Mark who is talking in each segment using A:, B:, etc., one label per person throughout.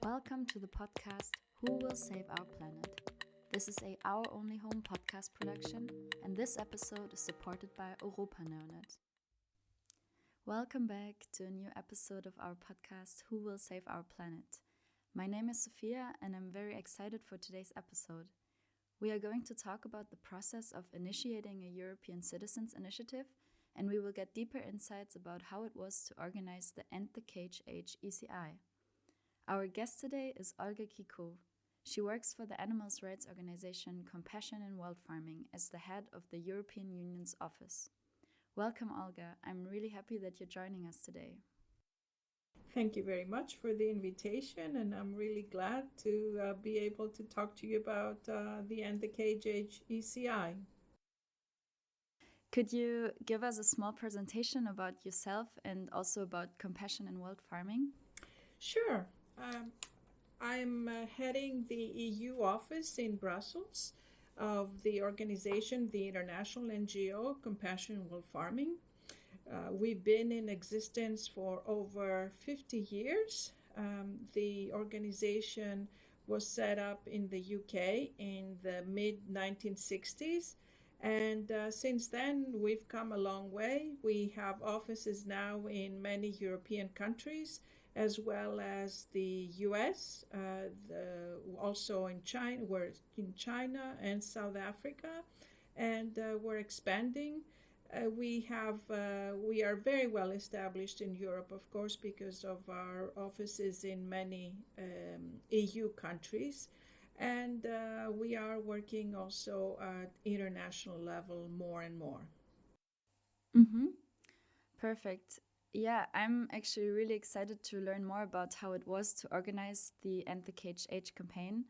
A: Welcome to the podcast Who Will Save Our Planet? This is a Our Only Home podcast production, and this episode is supported by Europa Neonet. Welcome back to a new episode of our podcast Who Will Save Our Planet? My name is Sophia, and I'm very excited for today's episode. We are going to talk about the process of initiating a European Citizens Initiative, and we will get deeper insights about how it was to organize the End the Cage Age ECI. Our guest today is Olga Kikou. She works for the animal rights organization Compassion in World Farming as the head of the European Union's office. Welcome, Olga. I'm really happy that you're joining us today.
B: Thank you very much for the invitation, and I'm really glad to be able to talk to you about the End the Cage Age ECI.
A: Could you give us a small presentation about yourself and also about Compassion in World Farming?
B: Sure. I'm heading the EU office in Brussels of the organization, the international NGO Compassion in World Farming. We've been in existence for over 50 years. The organization was set up in the UK in the mid-1960s. And since then, we've come a long way. We have offices now in many European countries, as well as the US, also in China. We're in China and South Africa, and we're expanding. We are very well established in Europe, of course, because of our offices in many EU countries. And we are working also at international level more and more.
A: Perfect. Yeah, I'm actually really excited to learn more about how it was to organize the End the Cage Age campaign.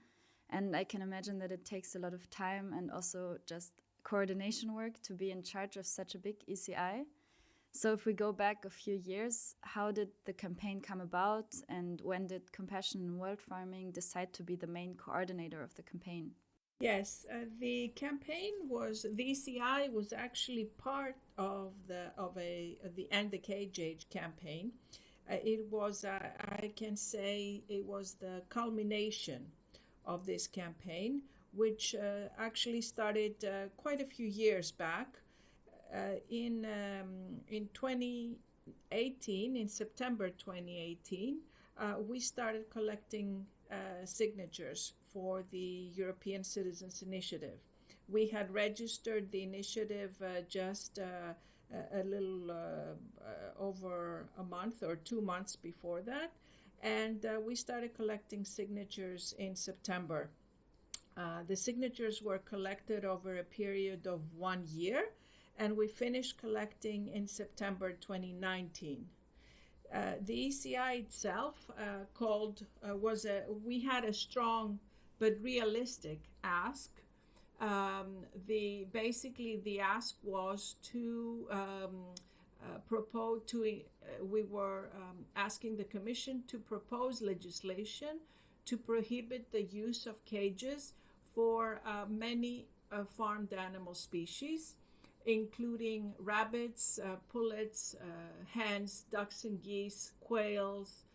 A: And I can imagine that it takes a lot of time and also just coordination work to be in charge of such a big ECI. So if we go back a few years, how did the campaign come about, and when did Compassion in World Farming decide to be the main coordinator of the campaign?
B: Yes, the ECI was actually part of the End the Cage Age campaign. It was, I can say, it was the culmination of this campaign, which actually started quite a few years back. In 2018, in September 2018, we started collecting signatures for the European Citizens Initiative. We had registered the initiative just a little over a month or 2 months before that, and we started collecting signatures in September. The signatures were collected over a period of 1 year, and we finished collecting in September 2019. The ECI itself we had a strong but realistic ask. The ask was to we were asking the Commission to propose legislation to prohibit the use of cages for many farmed animal species, including rabbits, pullets, hens, ducks and geese, quails,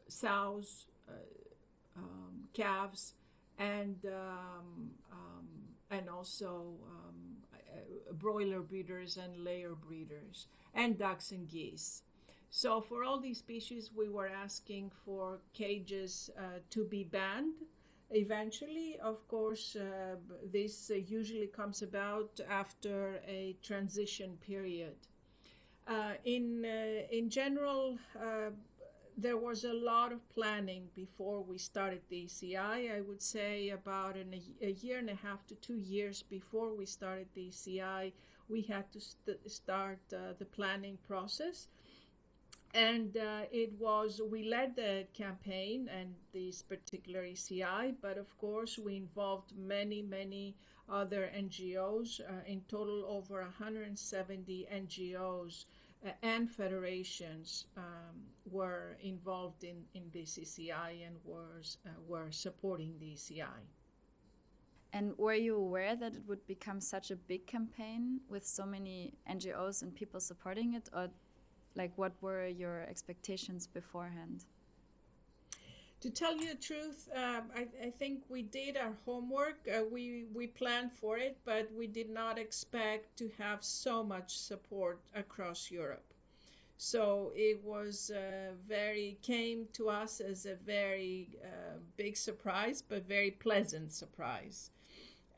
B: sows, calves, and also broiler breeders and layer breeders, and ducks and geese. So for all these species, we were asking for cages to be banned. Eventually, of course, this usually comes about after a transition period. In general, there was a lot of planning before we started the ECI. I would say about a year and a half to 2 years before we started the ECI, we had to start the planning process. And we led the campaign and this particular ECI, but of course we involved many other NGOs, in total over 170 NGOs and federations were involved in this ECI and were supporting the ECI.
A: And were you aware that it would become such a big campaign with so many NGOs and people supporting it, or Like, what were your expectations beforehand?
B: To tell you the truth, I think we did our homework. We planned for it, but we did not expect to have so much support across Europe. So it was came to us as a very big surprise, but very pleasant surprise.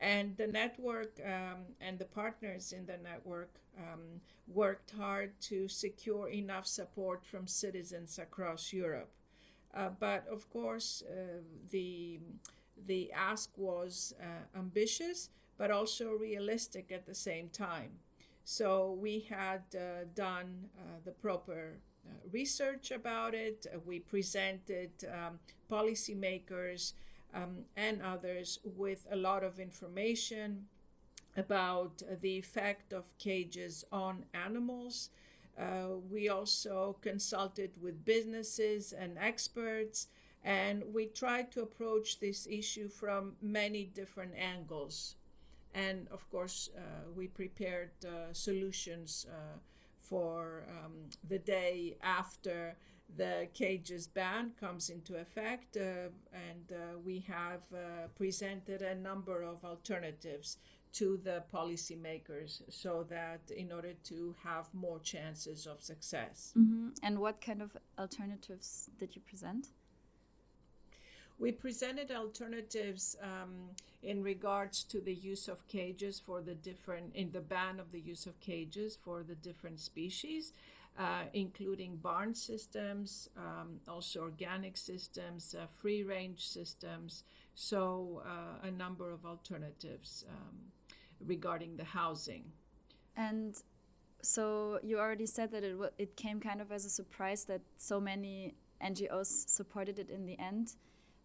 B: And the network and the partners in the network worked hard to secure enough support from citizens across Europe. But of course, the ask was ambitious, but also realistic at the same time. So we had done the proper research about it. We presented policymakers and others with a lot of information about the effect of cages on animals. We also consulted with businesses and experts, and we tried to approach this issue from many different angles. And of course, we prepared solutions for the day after the cages ban comes into effect, and we have presented a number of alternatives to the policymakers so that in order to have more chances of success.
A: And what kind of alternatives did you present?
B: We presented alternatives in regards to the use of cages in the ban of the use of cages for the different species, including barn systems, also organic systems, free-range systems, so a number of alternatives regarding the housing.
A: And so you already said that it came kind of as a surprise that so many NGOs supported it in the end.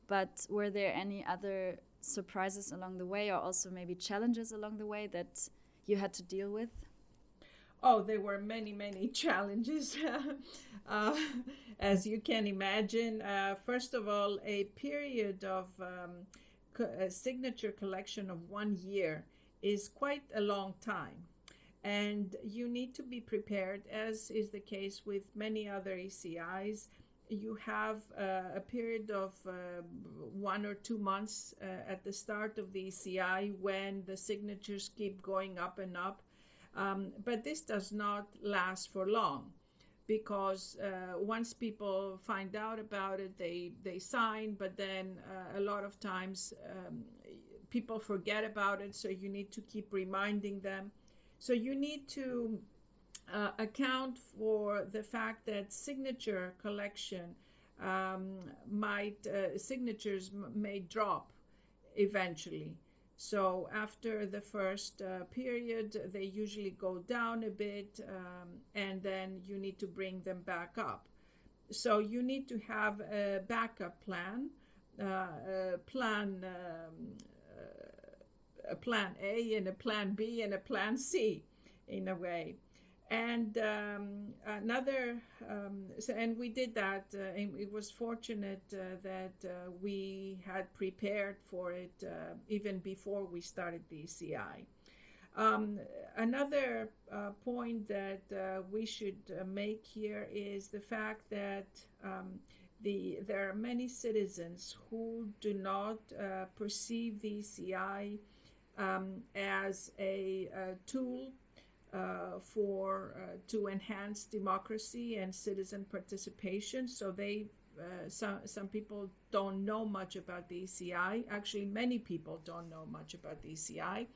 A: But were there any other surprises along the way, or also maybe challenges along the way that you had to deal with?
B: Oh, there were many, many challenges, as you can imagine. First of all, a period of a signature collection of 1 year is quite a long time. And you need to be prepared, as is the case with many other ECIs. You have a period of 1 or 2 months at the start of the ECI when the signatures keep going up and up. But this does not last for long, because once people find out about it, they sign, but then a lot of times people forget about it, so you need to keep reminding them. So you need to account for the fact that signature collection signatures may drop eventually. So after the first period, they usually go down a bit, and then you need to bring them back up. So you need to have a backup plan, a plan A and a plan B and a plan C, in a way. And and we did that. And it was fortunate that we had prepared for it even before we started the ECI. Another point that we should make here is the fact that there are many citizens who do not perceive the ECI as a tool to enhance democracy and citizen participation. So some people don't know much about the ECI. Actually, many people don't know much about the ECI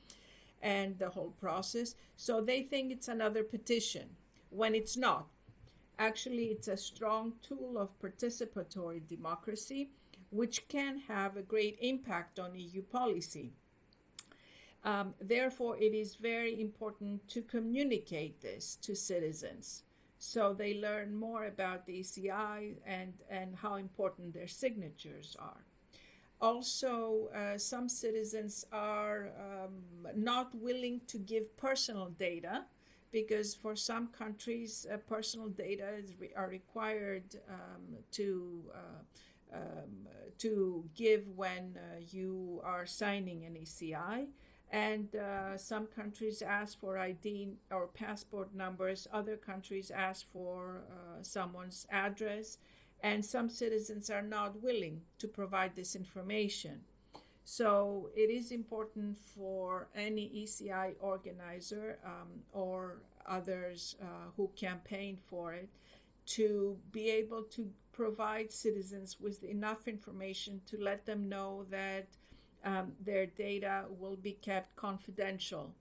B: and the whole process. So they think it's another petition, when it's not. Actually, it's a strong tool of participatory democracy, which can have a great impact on EU policy. Therefore, it is very important to communicate this to citizens so they learn more about the ECI and how important their signatures are. Also, some citizens are not willing to give personal data, because for some countries, personal data are required to give when you are signing an ECI. And some countries ask for ID or passport numbers. Other countries ask for someone's address. And some citizens are not willing to provide this information. So it is important for any ECI organizer or others who campaign for it to be able to provide citizens with enough information to let them know that their data will be kept confidential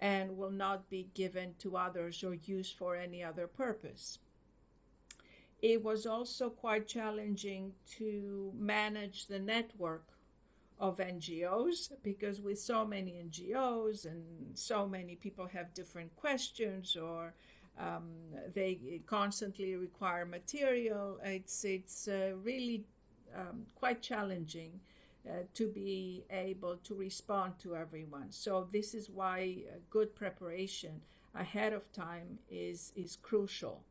B: and will not be given to others or used for any other purpose. It was also quite challenging to manage the network of NGOs, because with so many NGOs and so many people have different questions, or they constantly require material, it's really quite challenging to be able to respond to everyone. So this is why good preparation ahead of time is crucial.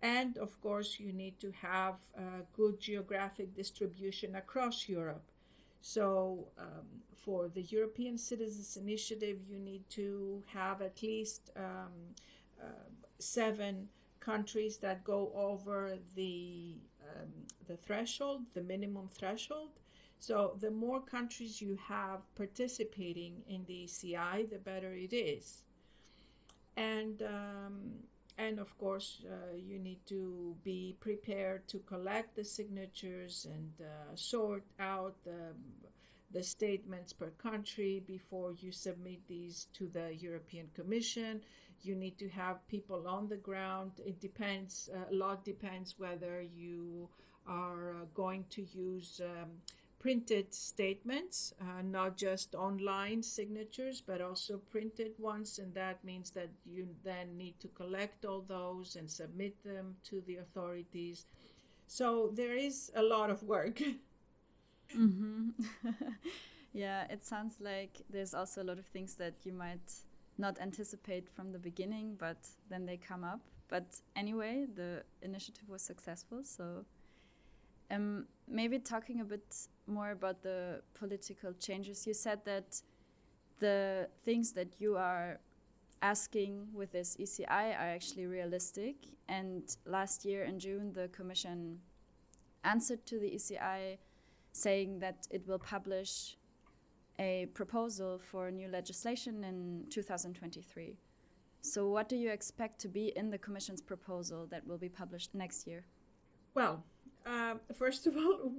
B: And of course, you need to have good geographic distribution across Europe. So for the European Citizens Initiative, you need to have at least 7 countries that go over the threshold, the minimum threshold. So the more countries you have participating in the ECI, the better it is. And of course, you need to be prepared to collect the signatures and sort out the statements per country before you submit these to the European Commission. You need to have people on the ground. It depends, a lot depends whether you are going to use printed statements, not just online signatures, but also printed ones. And that means that you then need to collect all those and submit them to the authorities. So there is a lot of work.
A: Mm-hmm. Yeah, it sounds like there's also a lot of things that you might not anticipate from the beginning, but then they come up. But anyway, the initiative was successful. So maybe talking a bit more about the political changes. You said that the things that you are asking with this ECI are actually realistic. And last year in June, the Commission answered to the ECI saying that it will publish a proposal for new legislation in 2023. So what do you expect to be in the Commission's proposal that will be published next year?
B: Well, first of all,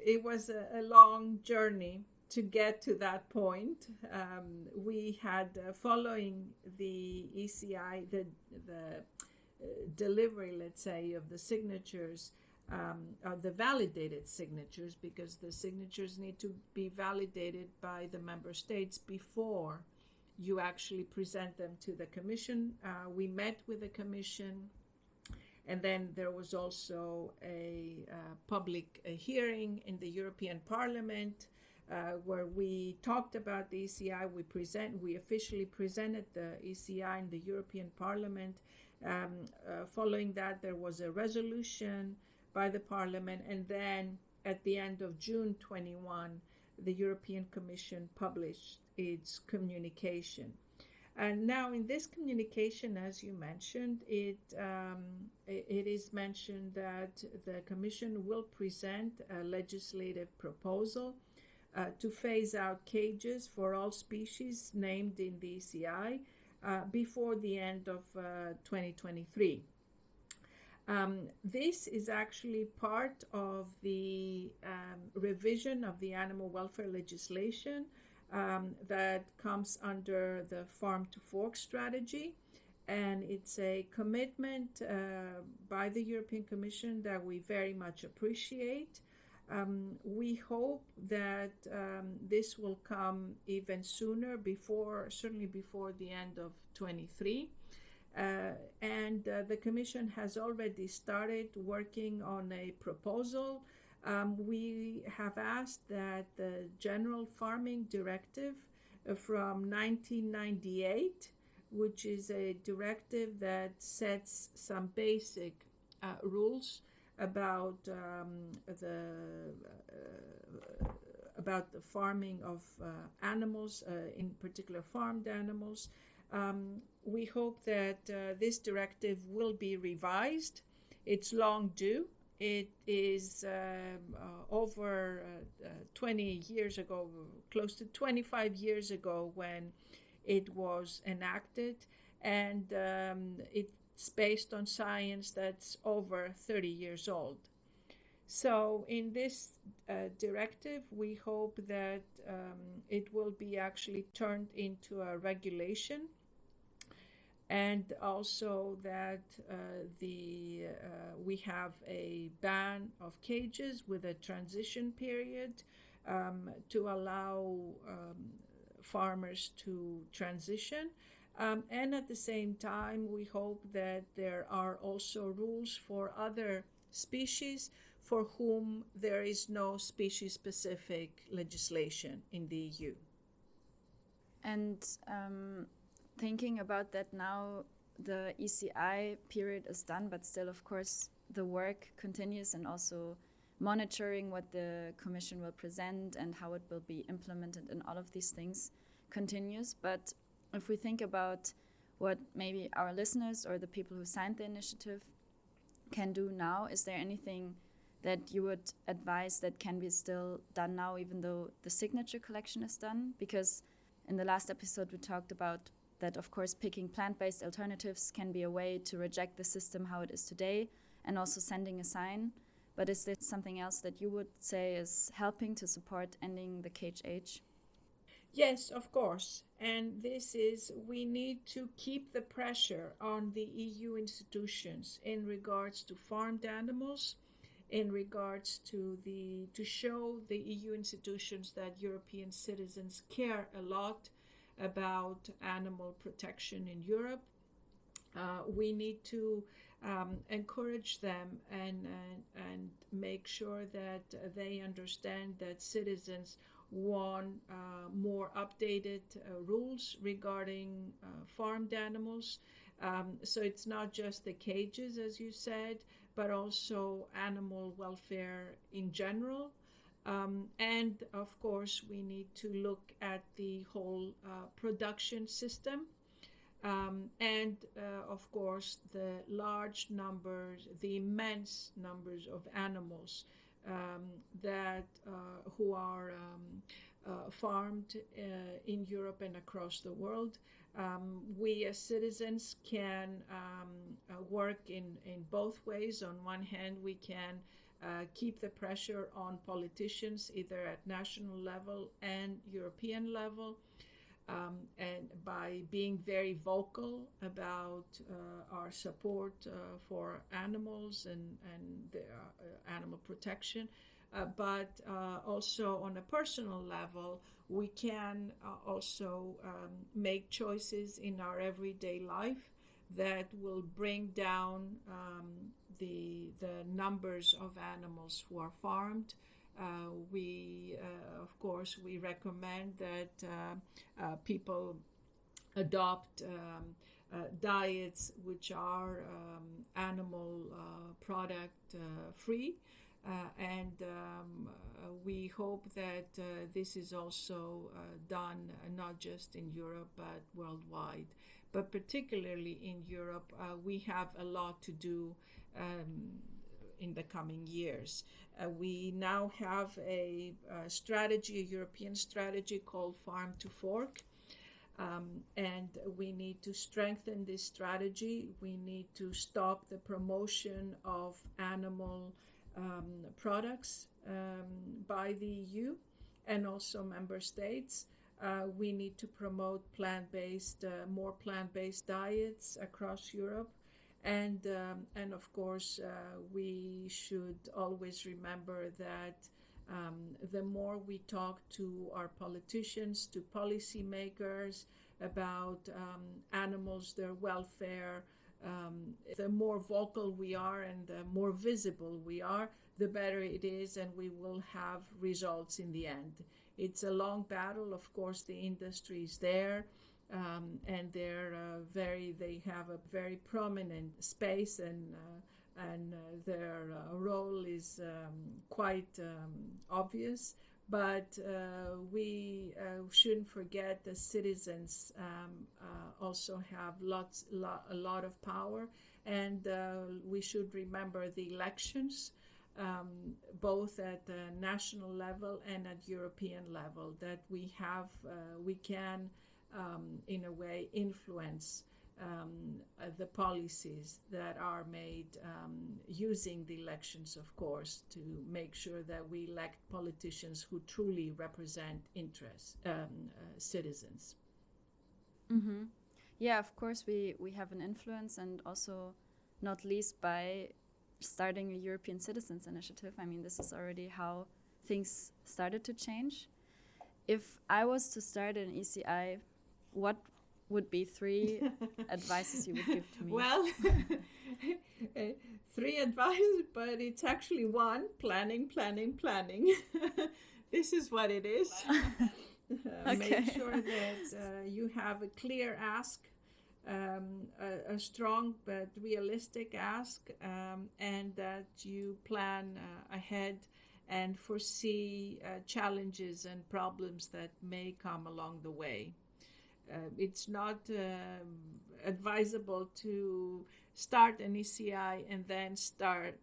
B: it was a long journey to get to that point. We had, following the ECI, the delivery, let's say, of the signatures, the validated signatures, because the signatures need to be validated by the member states before you actually present them to the Commission. We met with the Commission. And then there was also a public hearing in the European Parliament where we talked about the ECI. We officially presented the ECI in the European Parliament. Following that, there was a resolution by the Parliament. And then at the end of June 21, the European Commission published its communication. And now in this communication, as you mentioned, it is mentioned that the Commission will present a legislative proposal to phase out cages for all species named in the ECI before the end of 2023. This is actually part of the revision of the animal welfare legislation that comes under the Farm to Fork strategy. And it's a commitment by the European Commission that we very much appreciate. We hope that this will come even sooner, certainly before the end of 23. And the Commission has already started working on a proposal. We have asked that the General Farming Directive from 1998, which is a directive that sets some basic rules about about the farming of animals, in particular farmed animals. We hope that this directive will be revised. It's long due. It is over 20 years ago, close to 25 years ago when it was enacted, and it's based on science that's over 30 years old. So in this directive, we hope that it will be actually turned into a regulation, and also that we have a ban of cages with a transition period to allow farmers to transition. And at the same time, we hope that there are also rules for other species for whom there is no species-specific legislation in the EU.
A: And thinking about that now, the ECI period is done, but still, of course, the work continues, and also monitoring what the Commission will present and how it will be implemented and all of these things continues. But if we think about what maybe our listeners or the people who signed the initiative can do now, is there anything that you would advise that can be still done now, even though the signature collection is done? Because in the last episode, we talked about that, of course, picking plant-based alternatives can be a way to reject the system how it is today, and also sending a sign. But is there something else that you would say is helping to support ending the cage age?
B: Yes, of course. And this is, we need to keep the pressure on the EU institutions in regards to farmed animals, in regards to show the EU institutions that European citizens care a lot about animal protection in Europe. We need to encourage them and make sure that they understand that citizens want more updated rules regarding farmed animals. So it's not just the cages, as you said, but also animal welfare in general. And of course, we need to look at the whole production system. And of course, the large numbers, the immense numbers of animals that who are farmed in Europe and across the world. We as citizens can work in both ways. On one hand, we can keep the pressure on politicians, either at national level and European level, and by being very vocal about our support for animals and animal protection. But also on a personal level, we can also make choices in our everyday life that will bring down the numbers of animals who are farmed. Of course, we recommend that people adopt diets which are animal product free. And we hope that this is also done not just in Europe but worldwide. But particularly in Europe, we have a lot to do in the coming years. We now have a strategy, a European strategy called Farm to Fork. And we need to strengthen this strategy. We need to stop the promotion of animal products by the EU and also member states. We need to promote more plant-based diets across Europe, and of course we should always remember that the more we talk to our politicians, to policymakers about animals, their welfare, the more vocal we are and the more visible we are, the better it is, and we will have results in the end. It's a long battle. Of course, the industry is there, and they have a very prominent space, and their role is quite obvious. But we shouldn't forget that citizens also have a lot of power, and we should remember the elections, both at the national level and at European level, that we can, in a way, influence the policies that are made using the elections, of course, to make sure that we elect politicians who truly represent citizens.
A: Mm-hmm. Yeah, of course, we have an influence, and also not least by starting a European Citizens Initiative. I mean, this is already how things started to change. If I was to start an ECI, what would be 3 advices you would give to me?
B: Well, 3 advices, but it's actually 1: planning. This is what it is.
A: Okay.
B: Make sure that you have a clear ask, a strong but realistic ask, and that you plan ahead and foresee challenges and problems that may come along the way. It's not advisable to start an ECI and then start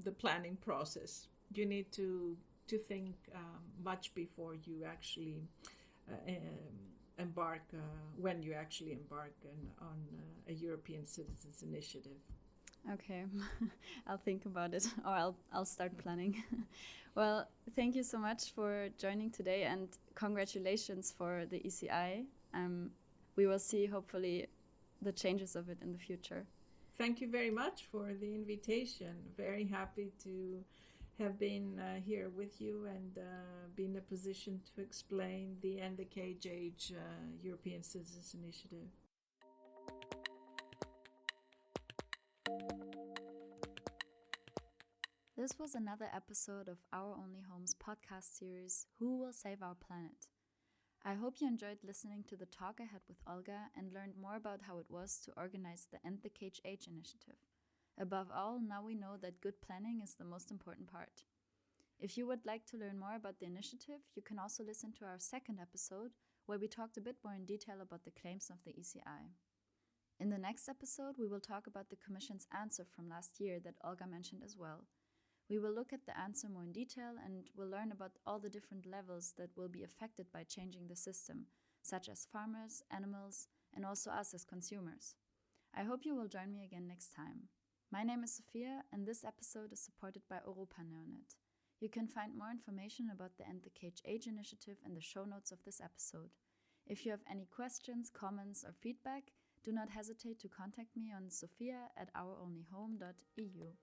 B: the planning process. You need to think much before you actually embark, when you actually embark on a European Citizens Initiative.
A: Okay, I'll think about it, or I'll start planning. Well, thank you so much for joining today, and congratulations for the ECI. We will see, hopefully, the changes of it in the future.
B: Thank you very much for the invitation. Very happy to have been here with you and be in a position to explain the End the Cage Age European Citizens Initiative.
A: This was another episode of Our Only Homes podcast series, Who Will Save Our Planet? I hope you enjoyed listening to the talk I had with Olga and learned more about how it was to organize the End the Cage Age initiative. Above all, now we know that good planning is the most important part. If you would like to learn more about the initiative, you can also listen to our second episode, where we talked a bit more in detail about the claims of the ECI. In the next episode, we will talk about the Commission's answer from last year that Olga mentioned as well. We will look at the answer more in detail and will learn about all the different levels that will be affected by changing the system, such as farmers, animals, and also us as consumers. I hope you will join me again next time. My name is Sophia, and this episode is supported by Europaneonet. You can find more information about the End the Cage Age initiative in the show notes of this episode. If you have any questions, comments, or feedback, do not hesitate to contact me on sophia@ouronlyhome.eu.